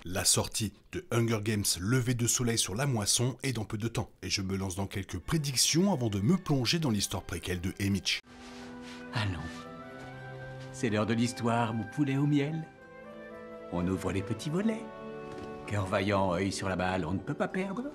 La sortie de Hunger Games Lever de soleil sur la moisson est dans peu de temps, et je me lance dans quelques prédictions avant de me plonger dans l'histoire préquelle de Haymitch. Allons. C'est l'heure de l'histoire, mon poulet au miel. On ouvre les petits volets. Cœur vaillant, œil sur la balle, on ne peut pas perdre.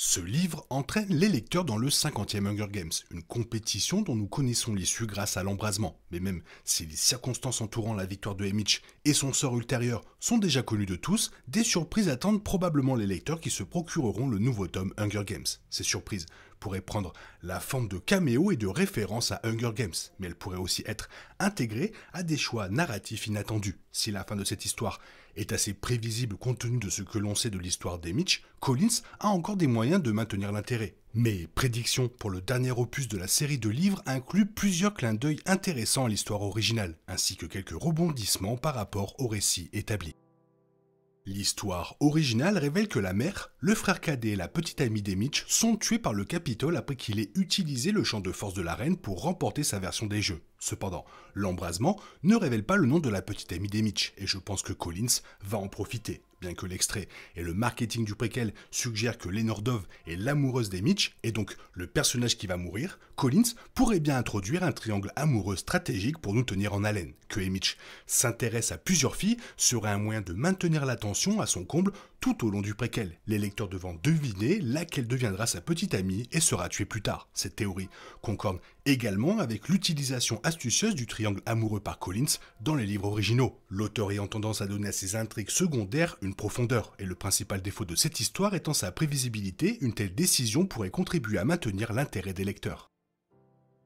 Ce livre entraîne les lecteurs dans le 50e Hunger Games, une compétition dont nous connaissons l'issue grâce à l'embrasement. Mais même si les circonstances entourant la victoire de Haymitch et son sort ultérieur sont déjà connues de tous, des surprises attendent probablement les lecteurs qui se procureront le nouveau tome Hunger Games. Ces surprises pourraient prendre la forme de caméos et de références à Hunger Games, mais elles pourraient aussi être intégrées à des choix narratifs inattendus. Si la fin de cette histoire est assez prévisible compte tenu de ce que l'on sait de l'histoire d'Haymitch, Collins a encore des moyens de maintenir l'intérêt. Mes prédictions pour le dernier opus de la série de livres incluent plusieurs clins d'œil intéressants à l'histoire originale, ainsi que quelques rebondissements par rapport au récit établi. L'histoire originale révèle que la mère, le frère cadet et la petite amie d'Haymitch sont tués par le Capitole après qu'il ait utilisé le champ de force de la reine pour remporter sa version des jeux. Cependant, l'embrasement ne révèle pas le nom de la petite amie d'Haymitch, et je pense que Collins va en profiter. Bien que l'extrait et le marketing du préquel suggèrent que Lenore Dove est l'amoureuse d'Haymitch, et donc le personnage qui va mourir, Collins pourrait bien introduire un triangle amoureux stratégique pour nous tenir en haleine. Que Haymitch s'intéresse à plusieurs filles serait un moyen de maintenir l'attention à son comble tout au long du préquel, les lecteurs devant deviner laquelle deviendra sa petite amie et sera tuée plus tard. Cette théorie concorde également avec l'utilisation astucieuse du triangle amoureux par Collins dans les livres originaux, l'auteur ayant tendance à donner à ses intrigues secondaires une profondeur, et le principal défaut de cette histoire étant sa prévisibilité, une telle décision pourrait contribuer à maintenir l'intérêt des lecteurs.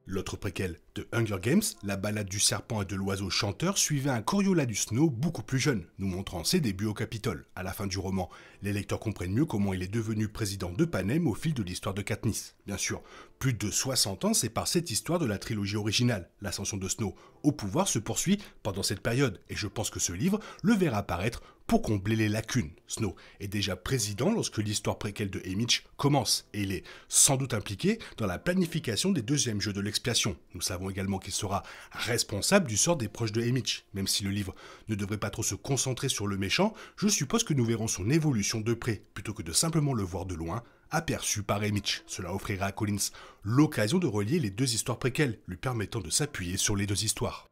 L'autre préquel de Hunger Games, la balade du serpent et de l'oiseau chanteur, suivait un Coriolanus Snow beaucoup plus jeune, nous montrant ses débuts au Capitole. À la fin du roman, les lecteurs comprennent mieux comment il est devenu président de Panem au fil de l'histoire de Katniss. Bien sûr, plus de 60 ans séparent cette histoire de la trilogie originale. L'ascension de Snow au pouvoir se poursuit pendant cette période, et je pense que ce livre le verra apparaître pour combler les lacunes. Snow est déjà président lorsque l'histoire préquelle de Haymitch commence, et il est sans doute impliqué dans la planification des deuxièmes jeux de l'expiation. Nous savons également qu'il sera responsable du sort des proches de Haymitch. Même si le livre ne devrait pas trop se concentrer sur le méchant, je suppose que nous verrons son évolution de près, plutôt que de simplement le voir de loin, aperçu par Haymitch. Cela offrira à Collins l'occasion de relier les deux histoires préquelles, lui permettant de s'appuyer sur les deux histoires.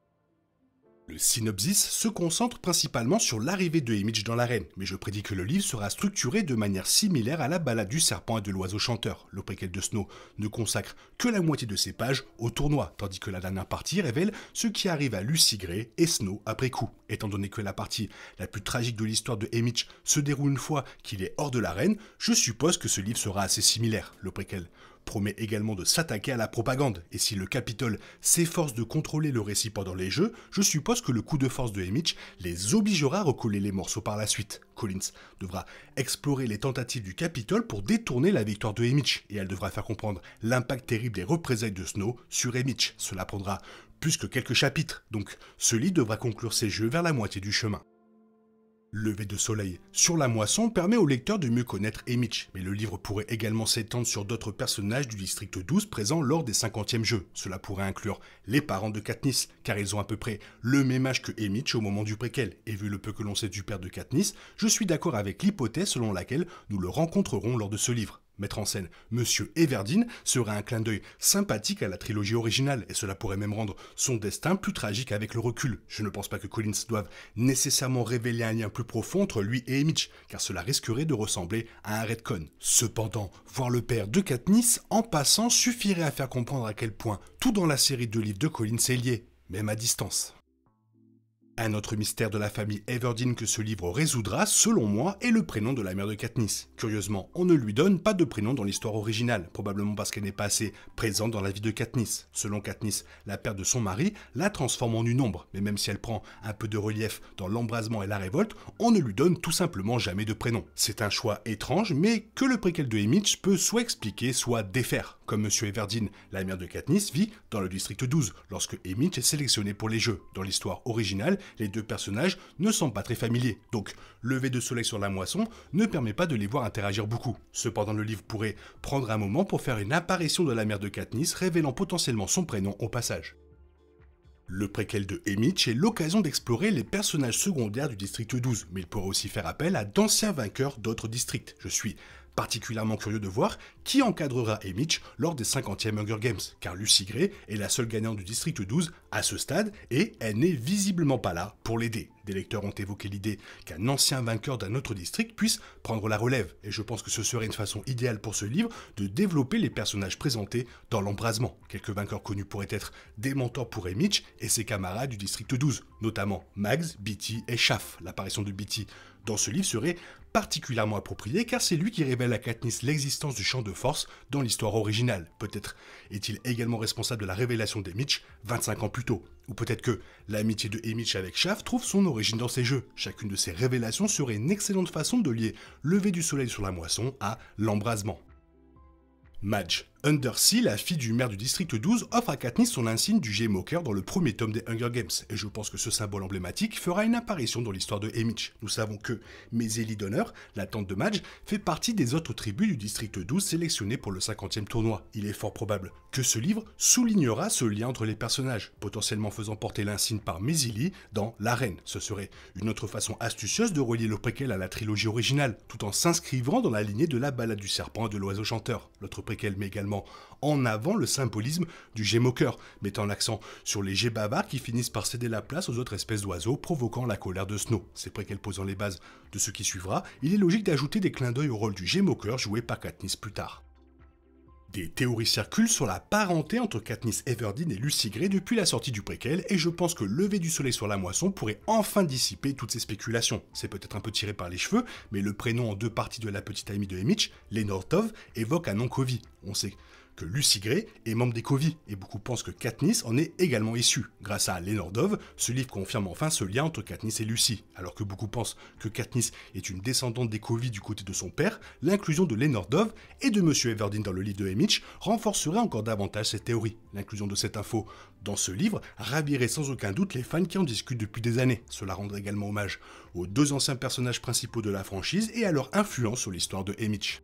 Le synopsis se concentre principalement sur l'arrivée de Haymitch dans l'arène, mais je prédis que le livre sera structuré de manière similaire à la balade du serpent et de l'oiseau chanteur. Le préquel de Snow ne consacre que la moitié de ses pages au tournoi, tandis que la dernière partie révèle ce qui arrive à Lucy Gray et Snow après coup. Étant donné que la partie la plus tragique de l'histoire de Haymitch se déroule une fois qu'il est hors de l'arène, je suppose que ce livre sera assez similaire. Le préquel promet également de s'attaquer à la propagande, et si le Capitole s'efforce de contrôler le récit pendant les jeux, je suppose que le coup de force de Haymitch les obligera à recoller les morceaux par la suite. Collins devra explorer les tentatives du Capitole pour détourner la victoire de Haymitch, et elle devra faire comprendre l'impact terrible des représailles de Snow sur Haymitch. Cela prendra plus que quelques chapitres, donc ce livre devra conclure ses jeux vers la moitié du chemin. Lever de soleil sur la moisson permet au lecteur de mieux connaître Haymitch, mais le livre pourrait également s'étendre sur d'autres personnages du district 12 présents lors des 50e jeux. Cela pourrait inclure les parents de Katniss, car ils ont à peu près le même âge que Haymitch au moment du préquel, et vu le peu que l'on sait du père de Katniss, je suis d'accord avec l'hypothèse selon laquelle nous le rencontrerons lors de ce livre. Mettre en scène Monsieur Everdeen serait un clin d'œil sympathique à la trilogie originale, et cela pourrait même rendre son destin plus tragique avec le recul. Je ne pense pas que Collins doive nécessairement révéler un lien plus profond entre lui et Haymitch, car cela risquerait de ressembler à un retcon. Cependant, voir le père de Katniss en passant suffirait à faire comprendre à quel point tout dans la série de livres de Collins est lié, même à distance. Un autre mystère de la famille Everdeen que ce livre résoudra, selon moi, est le prénom de la mère de Katniss. Curieusement, on ne lui donne pas de prénom dans l'histoire originale, probablement parce qu'elle n'est pas assez présente dans la vie de Katniss. Selon Katniss, la perte de son mari la transforme en une ombre, mais même si elle prend un peu de relief dans l'embrasement et la révolte, on ne lui donne tout simplement jamais de prénom. C'est un choix étrange, mais que le préquel de Haymitch peut soit expliquer, soit défaire. Comme Monsieur Everdeen, la mère de Katniss vit dans le district 12, lorsque Haymitch est sélectionné pour les jeux. Dans l'histoire originale, les deux personnages ne sont pas très familiers, donc lever de soleil sur la moisson ne permet pas de les voir interagir beaucoup. Cependant, le livre pourrait prendre un moment pour faire une apparition de la mère de Katniss, révélant potentiellement son prénom au passage. Le préquel de Haymitch est l'occasion d'explorer les personnages secondaires du district 12, mais il pourrait aussi faire appel à d'anciens vainqueurs d'autres districts. Je suis particulièrement curieux de voir qui encadrera Haymitch lors des 50e Hunger Games, car Lucy Gray est la seule gagnante du district 12 à ce stade et elle n'est visiblement pas là pour l'aider. Des lecteurs ont évoqué l'idée qu'un ancien vainqueur d'un autre district puisse prendre la relève, et je pense que ce serait une façon idéale pour ce livre de développer les personnages présentés dans l'embrasement. Quelques vainqueurs connus pourraient être des mentors pour Haymitch et ses camarades du district 12, notamment Mags, Beatty et Chaff. L'apparition de Beatty dans ce livre serait particulièrement approprié car c'est lui qui révèle à Katniss l'existence du champ de force dans l'histoire originale. Peut-être est-il également responsable de la révélation d'Haymitch 25 ans plus tôt. Ou peut-être que l'amitié de Haymitch avec Chaff trouve son origine dans ces jeux. Chacune de ces révélations serait une excellente façon de lier lever du soleil sur la moisson à l'embrasement. Madge. Undersea, la fille du maire du district 12, offre à Katniss son insigne du Gémoker dans le premier tome des Hunger Games, et je pense que ce symbole emblématique fera une apparition dans l'histoire de Haymitch. Nous savons que Maiseli Donner, la tante de Madge, fait partie des autres tribus du district 12 sélectionnées pour le 50e tournoi. Il est fort probable que ce livre soulignera ce lien entre les personnages, potentiellement faisant porter l'insigne par Maiseli dans l'arène. Ce serait une autre façon astucieuse de relier le préquel à la trilogie originale, tout en s'inscrivant dans la lignée de la balade du serpent et de l'oiseau chanteur. L'autre préquel met également en avant le symbolisme du Gémoker, mettant l'accent sur les jets bavards qui finissent par céder la place aux autres espèces d'oiseaux, provoquant la colère de Snow. C'est préquel posant les bases de ce qui suivra, il est logique d'ajouter des clins d'œil au rôle du Gémoker joué par Katniss plus tard. Des théories circulent sur la parenté entre Katniss Everdeen et Lucy Gray depuis la sortie du préquel, et je pense que lever du soleil sur la moisson pourrait enfin dissiper toutes ces spéculations. C'est peut-être un peu tiré par les cheveux, mais le prénom en deux parties de la petite amie de Haymitch, Lenore Tove, évoque un nom Covi. On sait que Lucy Gray est membre des Covi, et beaucoup pensent que Katniss en est également issue. Grâce à Lenore Dove, ce livre confirme enfin ce lien entre Katniss et Lucy. Alors que beaucoup pensent que Katniss est une descendante des Covi du côté de son père, l'inclusion de Lenore Dove et de Monsieur Everdeen dans le livre de Haymitch renforcerait encore davantage cette théorie. L'inclusion de cette info dans ce livre ravirait sans aucun doute les fans qui en discutent depuis des années. Cela rendrait également hommage aux deux anciens personnages principaux de la franchise et à leur influence sur l'histoire de Haymitch.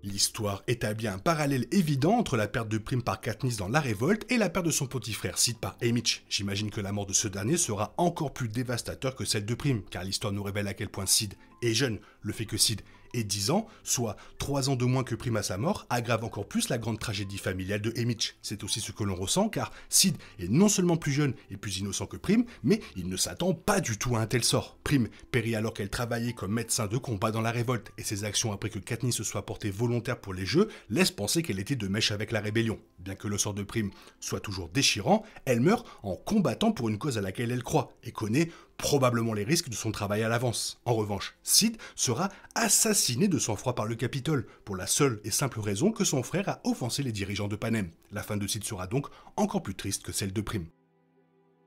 L'histoire établit un parallèle évident entre la perte de Prim par Katniss dans La Révolte et la perte de son petit frère Sid par Haymitch. J'imagine que la mort de ce dernier sera encore plus dévastateur que celle de Prim, car l'histoire nous révèle à quel point Sid est jeune. Le fait que Sid ait 10 ans, soit 3 ans de moins que Prim à sa mort, aggrave encore plus la grande tragédie familiale de Haymitch. C'est aussi ce que l'on ressent, car Sid est non seulement plus jeune et plus innocent que Prim, mais il ne s'attend pas du tout à un tel sort. Prim périt alors qu'elle travaillait comme médecin de combat dans La Révolte, et ses actions après que Katniss se soit portée volontaire pour les jeux laissent penser qu'elle était de mèche avec la rébellion. Bien que le sort de Prim soit toujours déchirant, elle meurt en combattant pour une cause à laquelle elle croit, et connaît probablement les risques de son travail à l'avance. En revanche, Sid sera assassiné de sang-froid par le Capitole, pour la seule et simple raison que son frère a offensé les dirigeants de Panem. La fin de Sid sera donc encore plus triste que celle de Prim.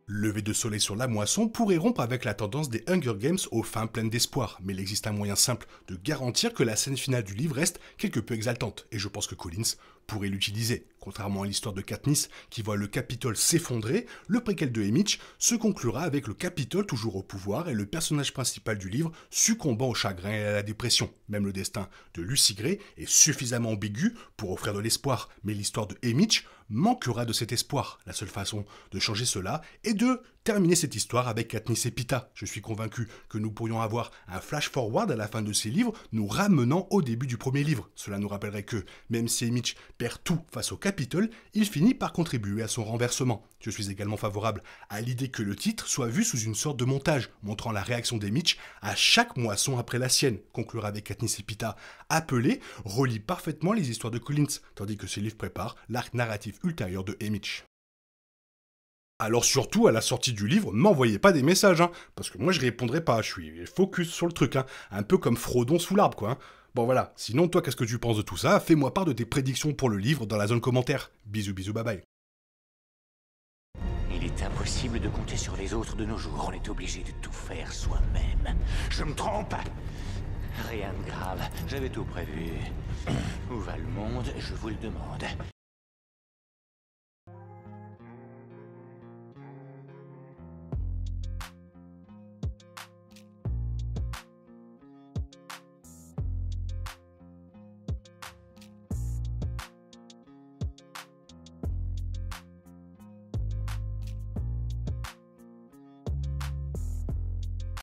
Lever de soleil sur la moisson pourrait rompre avec la tendance des Hunger Games aux fins pleines d'espoir, mais il existe un moyen simple de garantir que la scène finale du livre reste quelque peu exaltante, et je pense que Collins pourrait l'utiliser. Contrairement à l'histoire de Katniss, qui voit le Capitole s'effondrer, le préquel de Haymitch se conclura avec le Capitole toujours au pouvoir et le personnage principal du livre succombant au chagrin et à la dépression. Même le destin de Lucy Gray est suffisamment ambigu pour offrir de l'espoir, mais l'histoire de Haymitch manquera de cet espoir. La seule façon de changer cela est de terminer cette histoire avec Katniss et Peeta. Je suis convaincu que nous pourrions avoir un flash-forward à la fin de ces livres, nous ramenant au début du premier livre. Cela nous rappellerait que, même si Haymitch perd tout face au Capitole, il finit par contribuer à son renversement. Je suis également favorable à l'idée que le titre soit vu sous une sorte de montage, montrant la réaction d'Haymitch à chaque moisson après la sienne. Conclure avec Katniss et Peeta appelés relie parfaitement les histoires de Collins, tandis que ce livre prépare l'arc narratif ultérieur de Haymitch. Alors surtout, à la sortie du livre, m'envoyez pas des messages, parce que moi je répondrai pas, je suis focus sur le truc, un peu comme Frodon sous l'arbre, quoi. Bon voilà, sinon toi qu'est-ce que tu penses de tout ça? Fais-moi part de tes prédictions pour le livre dans la zone commentaire. Bisous bisous, bye bye. Il est impossible de compter sur les autres de nos jours, on est obligé de tout faire soi-même. Je me trompe? Rien de grave, j'avais tout prévu. Où va le monde, je vous le demande.